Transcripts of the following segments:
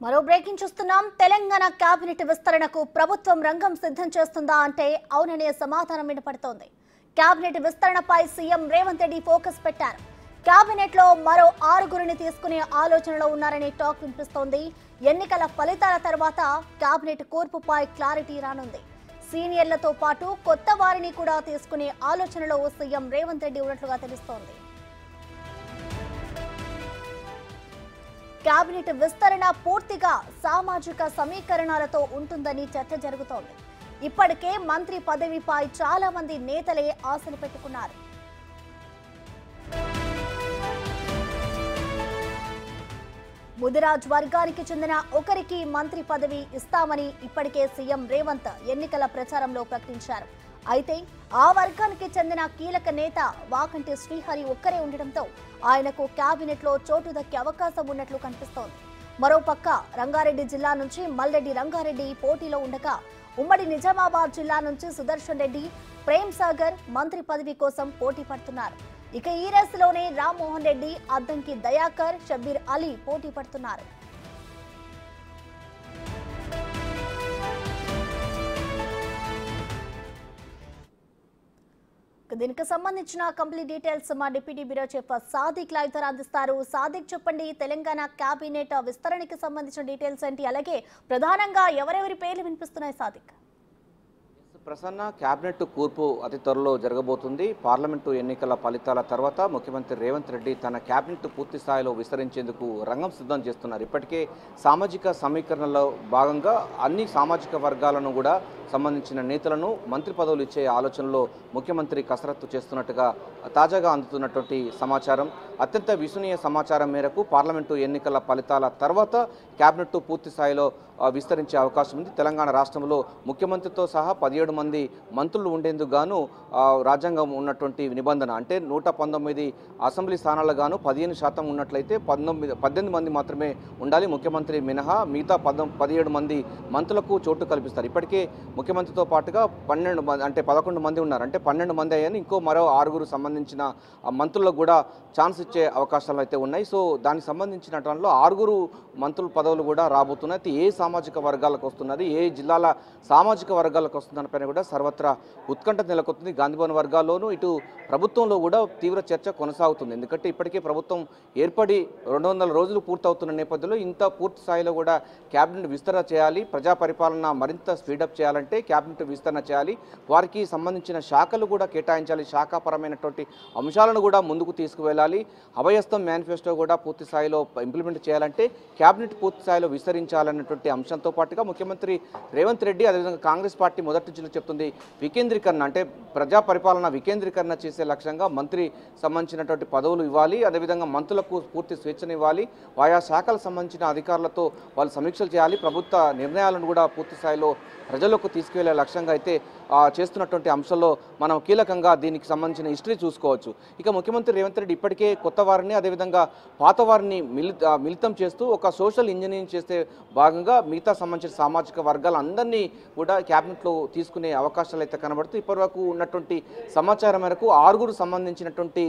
మరో బ్రేకింగ్ చూస్తున్నాం. తెలంగాణ కేబినెట్ విస్తరణకు ప్రభుత్వం రంగం సిద్ధం చేస్తుందా అంటే అవుననే సమాధానం వినపడుతోంది. కేబినెట్ విస్తరణపై సీఎం రేవంత్ రెడ్డి ఫోకస్ పెట్టారు. కేబినెట్ లో మరో 6గురిని తీసుకునే ఆలోచనలో ఉన్నారనే టాక్ వినిపిస్తోంది. ఎన్నికల ఫలితాల తర్వాత కేబినెట్ కూర్పుపై క్లారిటీ రానుంది. సీనియర్లతో పాటు కొత్త వారిని కూడా తీసుకునే ఆలోచనలో సీఎం రేవంత్ రెడ్డి ఉన్నట్లుగా తెలుస్తోంది. కేబినెట్ విస్తరణ పూర్తిగా సామాజిక సమీకరణాలతో ఉంటుందని చర్చ జరుగుతోంది. ఇప్పటికే మంత్రి పదవిపై చాలా మంది నేతలే ఆశలు పెట్టుకున్నారు. ముదిరాజ్ వర్గానికి చెందిన ఒకరికి మంత్రి పదవి ఇస్తామని ఇప్పటికే సీఎం రేవంత్ ఎన్నికల ప్రచారంలో ప్రకటించారు. అయితే ఆ వర్గానికి చెందిన కీలక నేత వాకంటి శ్రీహరి ఒక్కరే ఉండడంతో ఆయనకు కేబినెట్ లో చోటు దక్కే అవకాశం ఉన్నట్లు కనిపిస్తోంది. మరోపక్క రంగారెడ్డి జిల్లా నుంచి మల్రెడ్డి రంగారెడ్డి పోటీలో ఉండగా ఉమ్మడి నిజామాబాద్ జిల్లా నుంచి సుదర్శన్ రెడ్డి, ప్రేమ్ సాగర్ మంత్రి పదవి కోసం పోటీ పడుతున్నారు. ఇక ఈ రేసులోనే రామ్మోహన్ రెడ్డి, అద్దంకి దయాకర్, షబ్బీర్ అలీ పోటీ పడుతున్నారు. దీనికి సంబంధించిన కంప్లీట్ డీటెయిల్స్ మా deputy bureau chief Sadiq live ద్వారా అందిస్తారు. సాదిక్, చెప్పండి, తెలంగాణ కేబినెట్ విస్తరణకి సంబంధించిన డీటెయిల్స్ ఏంటి, అలాగే ప్రధానంగా ఎవరెవరి పేర్లు వినిపిస్తున్నాయి? సాదిక్, ప్రసన్న, కేబినెట్ కూర్పు అతి త్వరలో జరగబోతుంది. పార్లమెంటు ఎన్నికల ఫలితాల తర్వాత ముఖ్యమంత్రి రేవంత్ రెడ్డి తన కేబినెట్ పూర్తి స్థాయిలో విస్తరించేందుకు రంగం సిద్ధం చేస్తున్నారు. ఇప్పటికే సామాజిక సమీకరణలో భాగంగా అన్ని సామాజిక వర్గాలను కూడా సంబంధించిన నేతలను మంత్రి పదవులు ఇచ్చే ఆలోచనలో ముఖ్యమంత్రి కసరత్తు చేస్తున్నట్టుగా తాజాగా అందుతున్నటువంటి సమాచారం. అత్యంత విశ్వసనీయ సమాచారం మేరకు పార్లమెంటు ఎన్నికల ఫలితాల తర్వాత కేబినెట్ పూర్తి స్థాయిలో విస్తరించే అవకాశం ఉంది. తెలంగాణ రాష్ట్రంలో ముఖ్యమంత్రితో సహా 17 మంది మంత్రులు ఉండేందుకు గాను రాజ్యాంగం ఉన్నటువంటి నిబంధన, అంటే 119 అసెంబ్లీ స్థానాలకు గాను 15% ఉన్నట్లయితే 18 మంది మాత్రమే ఉండాలి, ముఖ్యమంత్రి మినహా. మిగతా 17 మంది మంత్రులకు చోటు కల్పిస్తారు. ఇప్పటికే ముఖ్యమంత్రితో పాటుగా 12 మంది, అంటే 11 మంది ఉన్నారు, అంటే 12 మంది అయ్యాని. ఇంకో మరో 6 సంబంధించిన మంత్రులకు కూడా ఛాన్స్ ఇచ్చే అవకాశాలు అయితే ఉన్నాయి. సో దానికి సంబంధించిన దాంట్లో 6 మంత్రుల పదవులు కూడా రాబోతున్నాయి. అయితే ఏ సామాజిక వర్గాలకు వస్తున్నది, ఏ జిల్లాల సామాజిక వర్గాలకు వస్తుందని పైన కూడా సర్వత్రా ఉత్కంఠ నెలకొంది. గాంధీభవన్ వర్గాల్లోనూ ఇటు ప్రభుత్వంలో కూడా తీవ్ర చర్చ కొనసాగుతుంది. ఎందుకంటే ఇప్పటికే ప్రభుత్వం ఏర్పడి 200 రోజులు పూర్తవుతున్న నేపథ్యంలో ఇంత పూర్తి స్థాయిలో కూడా కేబినెట్ విస్తరణ చేయాలి, ప్రజా పరిపాలన మరింత స్పీడప్ చేయాలంటే కేబినెట్ విస్తరణ చేయాలి, వారికి సంబంధించిన శాఖలు కూడా కేటాయించాలి, శాఖాపరమైనటువంటి అంశాలను కూడా ముందుకు తీసుకువెళ్ళాలి, అభయస్థం మేనిఫెస్టో కూడా పూర్తి స్థాయిలో ఇంప్లిమెంట్ చేయాలంటే కేబినెట్ పూర్తి స్థాయిలో విస్తరించాలన్నటువంటి అంశంతో పాటుగా ముఖ్యమంత్రి రేవంత్ రెడ్డి, అదేవిధంగా కాంగ్రెస్ పార్టీ మొదటి నుంచి చెప్తుంది వికేంద్రీకరణ, అంటే ప్రజా పరిపాలన వికేంద్రీకరణ చేసే లక్ష్యంగా మంత్రి సంబంధించినటువంటి పదవులు ఇవ్వాలి, అదేవిధంగా మంత్రులకు పూర్తి స్వేచ్ఛను ఇవ్వాలి, ఆయా శాఖలకు సంబంధించిన అధికారులతో వాళ్ళు సమీక్షలు చేయాలి, ప్రభుత్వ నిర్ణయాలను కూడా పూర్తి స్థాయిలో ప్రజలకు తీసుకువెళ్లే లక్ష్యంగా అయితే చేస్తున్నటువంటి అంశంలో మనం కీలకంగా దీనికి సంబంధించిన హిస్టరీ చూసుకోవచ్చు. ఇక ముఖ్యమంత్రి రేవంత్ రెడ్డి ఇప్పటికే కొత్త వారిని, అదేవిధంగా పాత వారిని మిళితం చేస్తూ ఒక సోషల్ ఇంజనీరింగ్ చేసే భాగంగా మిగతా సంబంధించిన సామాజిక వర్గాలందరినీ కూడా క్యాబినెట్లో తీసుకునే అవకాశాలు అయితే కనబడుతూ ఇప్పటివరకు ఉన్నటువంటి సమాచారం మేరకు 6 సంబంధించినటువంటి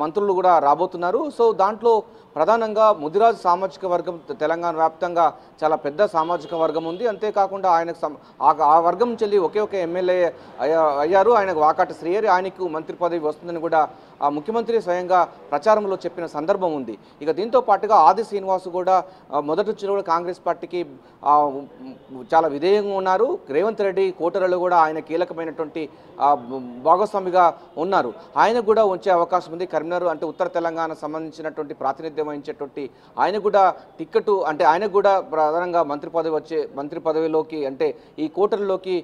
మంత్రులు కూడా రాబోతున్నారు. సో దాంట్లో ప్రధానంగా ముదిరాజు సామాజిక వర్గం తెలంగాణ వ్యాప్తంగా చాలా పెద్ద సామాజిక వర్గం ఉంది. అంతేకాకుండా ఆయనకు ఆ వర్గం నుంచి వెళ్ళి ఒకే ఒక ఎమ్మెల్యే అయ్యారు, ఆయనకు వాకాటి శ్రీహరి, ఆయనకు మంత్రి పదవి వస్తుందని కూడా ముఖ్యమంత్రి స్వయంగా ప్రచారంలో చెప్పిన సందర్భం ఉంది. ఇక దీంతో పాటుగా ఆది శ్రీనివాస్ కూడా మొదటి నుంచి కూడా కాంగ్రెస్ పార్టీకి చాలా విధేయంగా ఉన్నారు. రేవంత్ రెడ్డి కోటరలో కూడా ఆయన కీలకమైనటువంటి భాగస్వామిగా ఉన్నారు, ఆయనకు కూడా వచ్చే అవకాశం ఉంది. కరీంనగర్ అంటే ఉత్తర తెలంగాణ సంబంధించినటువంటి ప్రాతినిధ్యం వహించేటువంటి ఆయన కూడా టిక్కెట్, అంటే ఆయనకు కూడా ప్రధానంగా మంత్రి పదవిలోకి అంటే ఈ కోటర్లోకి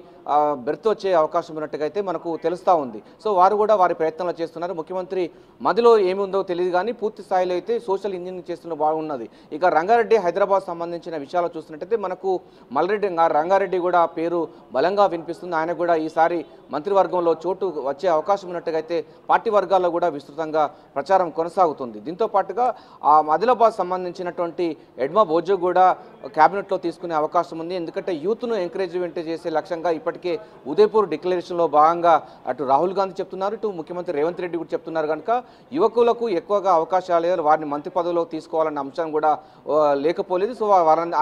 బెర్త్ వచ్చే అవకాశం ఉన్నట్టుగా అయితే మనకు తెలుస్తూ ఉంది. సో వారు కూడా వారి ప్రయత్నాలు చేస్తున్నారు. ముఖ్యమంత్రి మదిలో ఏముందో తెలియదు కానీ పూర్తి స్థాయిలో అయితే సోషల్ ఇంజనీరింగ్ చేస్తున్న బాగున్నది. ఇక రంగారెడ్డి, హైదరాబాద్ సంబంధించిన విషయాలు చూస్తున్నట్టయితే మనకు రంగారెడ్డి కూడా పేరు బలంగా వినిపిస్తుంది. ఆయన కూడా ఈసారి మంత్రివర్గంలో చోటు వచ్చే అవకాశం ఉన్నట్టుగా అయితే పార్టీ వర్గాల్లో కూడా విస్తృతంగా ప్రచారం కొనసాగుతుంది. దీంతో పాటుగా ఆదిలాబాద్ సంబంధించినటువంటి ఎడ్మా బోజో కూడా క్యాబినెట్లో తీసుకునే అవకాశం ఉంది. ఎందుకంటే యూత్ను ఎంకరేజ్మెంట్ చేసే లక్ష్యంగా ఇప్పటికే ఉదయపూర్ డిక్లరేషన్లో భాగంగా అటు రాహుల్ గాంధీ చెప్తున్నారు, ఇటు ముఖ్యమంత్రి రేవంత్ రెడ్డి కూడా చెప్తున్నారు. కనుక యువకులకు ఎక్కువగా అవకాశాలు వారిని మంత్రి పదవిలో తీసుకోవాలన్న అంశం కూడా లేకపోలేదు. సో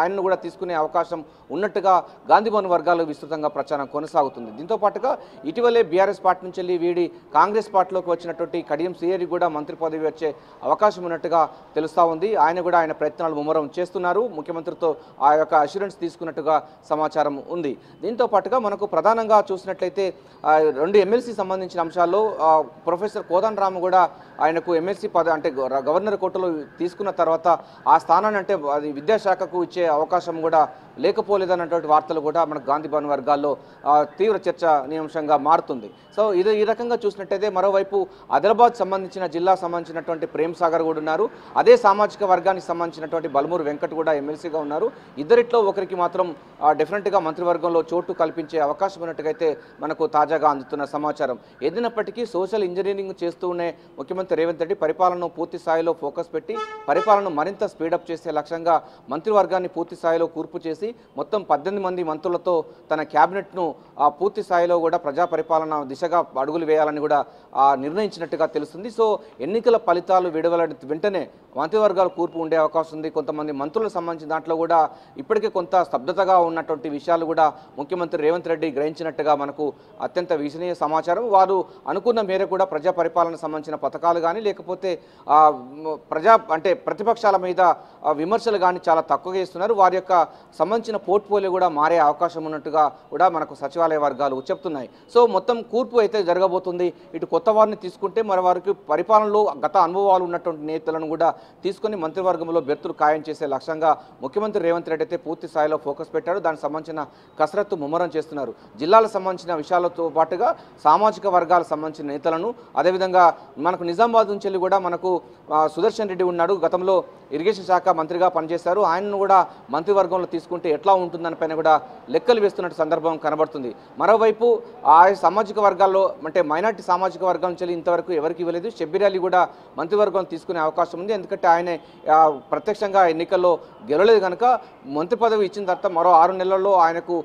ఆయనను కూడా తీసుకునే అవకాశం ఉన్నట్టుగా గాంధీభవన్ వర్గాలు విస్తృతంగా ప్రచారం కొనసాగుతుంది. దీంతో పాటుగా ఇటీవలే బీఆర్ఎస్ పార్టీ నుంచి వెళ్ళి వీడి కాంగ్రెస్ పార్టీలోకి వచ్చినటువంటి కడియం శ్రీహరి కూడా మంత్రి పదవి వచ్చే అవకాశం ఉన్నట్టుగా తెలుస్తూ ఉంది. ఆయన కూడా ఆయన ప్రయత్నాలు ముమ్మరం చేస్తున్నారు. ముఖ్యమంత్రితో ఆ యొక్క అష్యూరెన్స్ తీసుకున్నట్టుగా సమాచారం ఉంది. దీంతో పాటుగా మనకు ప్రధానంగా చూసినట్లయితే 2 ఎమ్మెల్సీ సంబంధించిన అంశాల్లో ప్రొఫెసర్ కోదండరామ్ కూడా ఆయనకు ఎమ్మెల్సీ అంటే గవర్నర్ కోటలో తీసుకున్న తర్వాత ఆ స్థానాన్ని అంటే అది విద్యాశాఖకు ఇచ్చే అవకాశం కూడా లేకపోలేదన్నటువంటి వార్తలు కూడా మనకు గాంధీభవన్ వర్గాల్లో తీవ్ర చర్చనీయాంశంగా మారుతుంది. సో ఈ రకంగా చూసినట్టయితే మరోవైపు ఆదిలాబాద్ సంబంధించిన జిల్లా సంబంధించినటువంటి ప్రేమ్ సాగర్ కూడా ఉన్నారు. అదే సామాజిక వర్గానికి సంబంధించినటువంటి బల్మూరు వెంకట్ కూడా ఎమ్మెల్సీగా ఉన్నారు. ఇద్దరిట్లో ఒకరికి మాత్రం డెఫినెట్గా మంత్రివర్గంలో చోటు కల్పించే అవకాశం ఉన్నట్టుగైతే మనకు తాజాగా అందుతున్న సమాచారం. ఏదైనప్పటికీ సోషల్ ఇంజనీరింగ్ చేస్తూనే ముఖ్యమంత్రి రేవంత్ రెడ్డి పరిపాలనను పూర్తి స్థాయిలో ఫోకస్ పెట్టి పరిపాలనను మరింత స్పీడప్ చేసే లక్ష్యంగా మంత్రివర్గాన్ని పూర్తి స్థాయిలో కూర్పు చేసి మొత్తం 18 మంది మంత్రులతో తన క్యాబినెట్ను పూర్తి స్థాయిలో కూడా ప్రజా పరిపాలన దిశగా అడుగులు వేయాలని కూడా నిర్ణయించినట్టుగా తెలుస్తుంది. సో ఎన్నికల ఫలితాలు విడుదలైన వెంటనే మంత్రివర్గాల కూర్పు ఉండే అవకాశం ఉంది. కొంతమంది మంత్రులకు సంబంధించిన దాంట్లో కూడా ఇప్పటికే కొంత స్తబ్దతగా ఉన్నటువంటి విషయాలు కూడా ముఖ్యమంత్రి రేవంత్ రెడ్డి గ్రహించినట్టుగా మనకు అత్యంత విశ్వసనీయ సమాచారం. వారు అనుకున్న మేర కూడా ప్రజా పరిపాలన సంబంధించిన పథకాలు కానీ లేకపోతే ప్రతిపక్షాల మీద విమర్శలు కానీ చాలా తక్కువగా ఇస్తున్నారు. వారి యొక్క సంబంధించిన పోర్ట్ఫోలియో కూడా మారే అవకాశం ఉన్నట్టుగా కూడా మనకు సచివాలయ వర్గాలు చెప్తున్నాయి. సో మొత్తం కూర్పు అయితే జరగబోతుంది. ఇటు కొత్త వారిని తీసుకుంటే మరి వారికి పరిపాలనలో గత అనుభవాలు ఉన్నటువంటి నేతలను కూడా తీసుకొని మంత్రివర్గంలో బెర్తులు ఖాయం చేసే లక్ష్యంగా ముఖ్యమంత్రి రేవంత్ రెడ్డి అయితే పూర్తి స్థాయిలో ఫోకస్ పెట్టారు. దానికి సంబంధించిన కసరత్తు ముమ్మరం చేస్తున్నారు. జిల్లాలకు సంబంధించిన విషయాలతో పాటుగా సామాజిక వర్గాలకు సంబంధించిన నేతలను అదేవిధంగా మనకు నిజామాబాద్ నుంచి వెళ్ళి కూడా మనకు సుదర్శన్ రెడ్డి ఉన్నాడు. గతంలో ఇరిగేషన్ శాఖ మంత్రిగా పనిచేశారు. ఆయనను కూడా మంత్రివర్గంలో తీసుకుంటే ఎట్లా ఉంటుందని పైన కూడా లెక్కలు వేస్తున్నట్టు సందర్భం కనబడుతుంది. మరోవైపు ఆ సామాజిక వర్గాల్లో అంటే మైనార్టీ సామాజిక వర్గం నుంచి ఇంతవరకు ఎవరికి ఇవ్వలేదు. షబ్బీర్ అలీ కూడా మంత్రివర్గం తీసుకునే అవకాశం ఉంది. ఎందుకంటే ఆయన ప్రత్యక్షంగా ఎన్నికల్లో గెలవలేదు కనుక మంత్రి పదవి ఇచ్చిన తర్వాత మరో 6 నెలల్లో ఆయనకు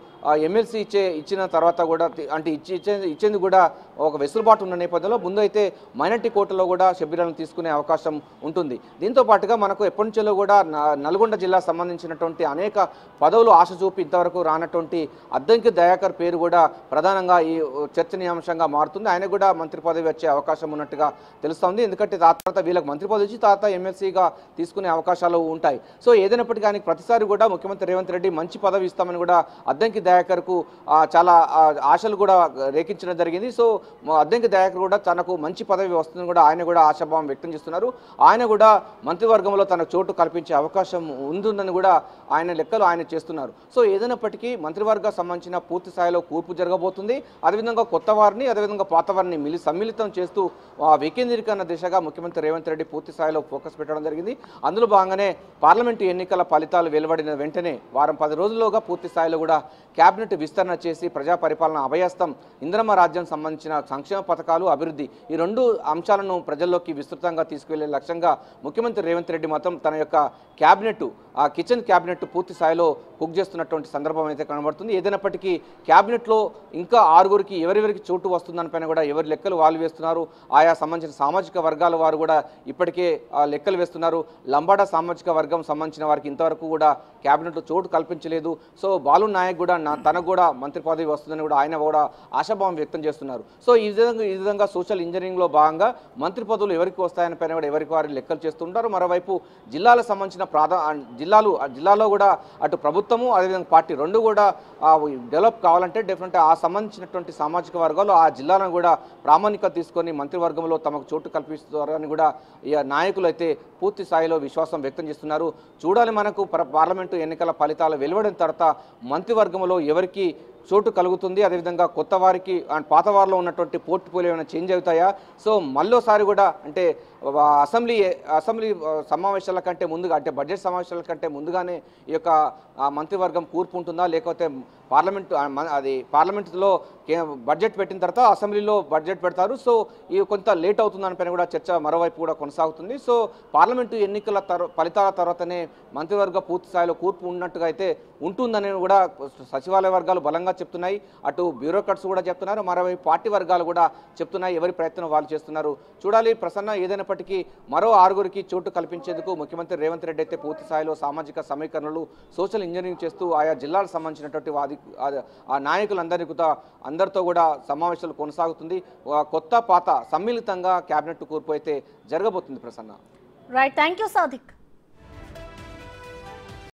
ఎమ్మెల్సీ ఇచ్చిన తర్వాత కూడా అంటే ఇచ్చేందుకు కూడా ఒక వెసులుబాటు ఉన్న నేపథ్యంలో ముందు అయితే మైనార్టీ కోటాలో కూడా షబ్బీర్ అలీని తీసుకునే అవకాశం ఉంటుంది. దీంతో పాటుగా మనకు ఎప్పటి నుంచో కూడా నల్గొండ జిల్లా సంబంధించినటువంటి అనేక పదవులు ఆశ చూపి ఇంతవరకు రానటువంటి అద్దంకి దయాకర్ పేరు కూడా ప్రధానంగా ఈ చర్చనీయాంశంగా మారుతుంది. ఆయన కూడా మంత్రి పదవి వచ్చే అవకాశం ఉన్నట్టుగా తెలుస్తోంది. ఎందుకంటే తర్వాత వీళ్ళకి మంత్రి పదవి ఇచ్చి తర్వాత ఎమ్మెల్సీగా తీసుకునే అవకాశాలు ఉంటాయి. సో ఏదైనప్పటికీ ఆయనకి ప్రతిసారి కూడా ముఖ్యమంత్రి రేవంత్ రెడ్డి మంచి పదవి ఇస్తామని కూడా అద్దంకి దయాకర్కు చాలా ఆశలు కూడా రేకించడం జరిగింది. సో అద్దంకి దయాకర్ కూడా తనకు మంచి పదవి వస్తుందని కూడా ఆయన కూడా ఆశాభావం వ్యక్తం చేస్తున్నారు. ఆయన కూడా మంత్రివర్గంలో తన చోటు కల్పించే అవకాశం ఉందని కూడా ఆయన లెక్కలు ఆయన చేస్తున్నారు. సో ఏదైనప్పటికీ మంత్రివర్గ సంబంధించిన పూర్తి స్థాయిలో కూర్పు జరగబోతుంది. అదేవిధంగా కొత్త వారిని అదేవిధంగా పాత వారిని సమ్మిళితం చేస్తూ వికేంద్రీకరణ దిశగా ముఖ్యమంత్రి రేవంత్ రెడ్డి పూర్తి స్థాయిలో ఫోకస్ పెట్టడం జరిగింది. అందులో భాగంగానే పార్లమెంటు ఎన్నికల ఫలితాలు వెలువడిన వెంటనే వారం 10 రోజుల్లోగా పూర్తి స్థాయిలో కూడా క్యాబినెట్ విస్తరణ చేసి ప్రజా పరిపాలన అభయస్థం ఇంద్రమ్మ రాజ్యం సంబంధించిన సంక్షేమ పథకాలు అభివృద్ధి ఈ 2 అంశాలను ప్రజల్లోకి విస్తృతంగా తీసుకువెళ్లే లక్ష్యంగా ముఖ్యమంత్రి రేవంత్ రెడ్డి మాత్రం తన యొక్క క్యాబినెట్ కిచెన్ క్యాబినెట్ పూర్తి స్థాయిలో కుక్ చేస్తున్నటువంటి సందర్భం అయితే కనబడుతుంది. ఏదైనప్పటికీ క్యాబినెట్లో ఇంకా 6గురికి ఎవరెవరికి చోటు వస్తుందని పైన కూడా ఎవరి లెక్కలు వాళ్ళు వేస్తున్నారు. ఆయా సంబంధించిన సామాజిక వర్గాల వారు కూడా ఇప్పటికే లెక్కలు వేస్తున్నారు. లంబాడా సామాజిక వర్గం సంబంధించిన వారికి ఇంతవరకు కూడా క్యాబినెట్లో చోటు కల్పించలేదు. సో బాలు నాయక్ కూడా తనకు కూడా మంత్రి పదవి వస్తుందని కూడా ఆయన కూడా ఆశాభావం వ్యక్తం చేస్తున్నారు. సో ఈ విధంగా సోషల్ ఇంజనీరింగ్లో భాగంగా మంత్రి పదవులు ఎవరికి వస్తాయని పైన కూడా ఎవరికి వారి లెక్కలు చేస్తుంటారు. మరోవైపు జిల్లాలకు సంబంధించిన జిల్లాలో కూడా అటు ప్రభుత్వము అదేవిధంగా పార్టీ 2 కూడా డెవలప్ కావాలంటే డెఫినెట్ ఆ సంబంధించినటువంటి సామాజిక వర్గాలు ఆ జిల్లాలను కూడా ప్రామాణికత తీసుకొని మంత్రివర్గంలో తమకు చోటు కల్పిస్తారని కూడా ఈ నాయకులు అయితే పూర్తి స్థాయిలో విశ్వాసం వ్యక్తం చేస్తున్నారు. చూడాలి మనకు పార్లమెంటు ఎన్నికల ఫలితాలు వెలువడిన తర్వాత మంత్రివర్గంలో ఎవరికి చోటు కలుగుతుంది, అదేవిధంగా కొత్త వారికి అండ్ పాత వారిలో ఉన్నటువంటి పోర్ట్ఫోలియో ఏమైనా చేంజ్ అవుతాయా. సో మళ్ళోసారి కూడా అంటే అసెంబ్లీ సమావేశాల కంటే ముందుగా అంటే బడ్జెట్ సమావేశాల కంటే ముందుగానే ఈ యొక్క మంత్రివర్గం కూర్పు ఉంటుందా లేకపోతే పార్లమెంటులో బడ్జెట్ పెట్టిన తర్వాత అసెంబ్లీలో బడ్జెట్ పెడతారు. సో ఇది కొంత లేట్ అవుతుందనిపైన కూడా చర్చ మరోవైపు కూడా కొనసాగుతుంది. సో పార్లమెంటు ఎన్నికల ఫలితాల తర్వాతనే మంత్రివర్గ పూర్తి స్థాయిలో కూర్పు ఉన్నట్టుగా అయితే ఉంటుందని కూడా సచివాలయ వర్గాలు బలంగా చెప్తున్నాయి. అటు బ్యూరోక్రాట్స్ కూడా చెప్తున్నారు, మరోవైపు పార్టీ వర్గాలు కూడా చెప్తున్నాయి. ఎవరి ప్రయత్నం వాళ్ళు చేస్తున్నారు చూడాలి. ప్రసన్న ఏదైనప్పటికీ మరో 6గురికి చోటు కల్పించేందుకు ముఖ్యమంత్రి రేవంత్ రెడ్డి అయితే పూర్తి స్థాయిలో సామాజిక సమీకరణలు, సోషల్ ఇంజనీరింగ్ చేస్తూ ఆయా జిల్లాలకు సంబంధించినటువంటి ఆ అందరితో కూడా సమావేశాలు కొనసాగుతుంది. కొత్త పాత సమ్మిళితంగా కేబినెట్ కూర్పు అయితే జరగబోతుంది. Prasanna right, thank you Sadiq.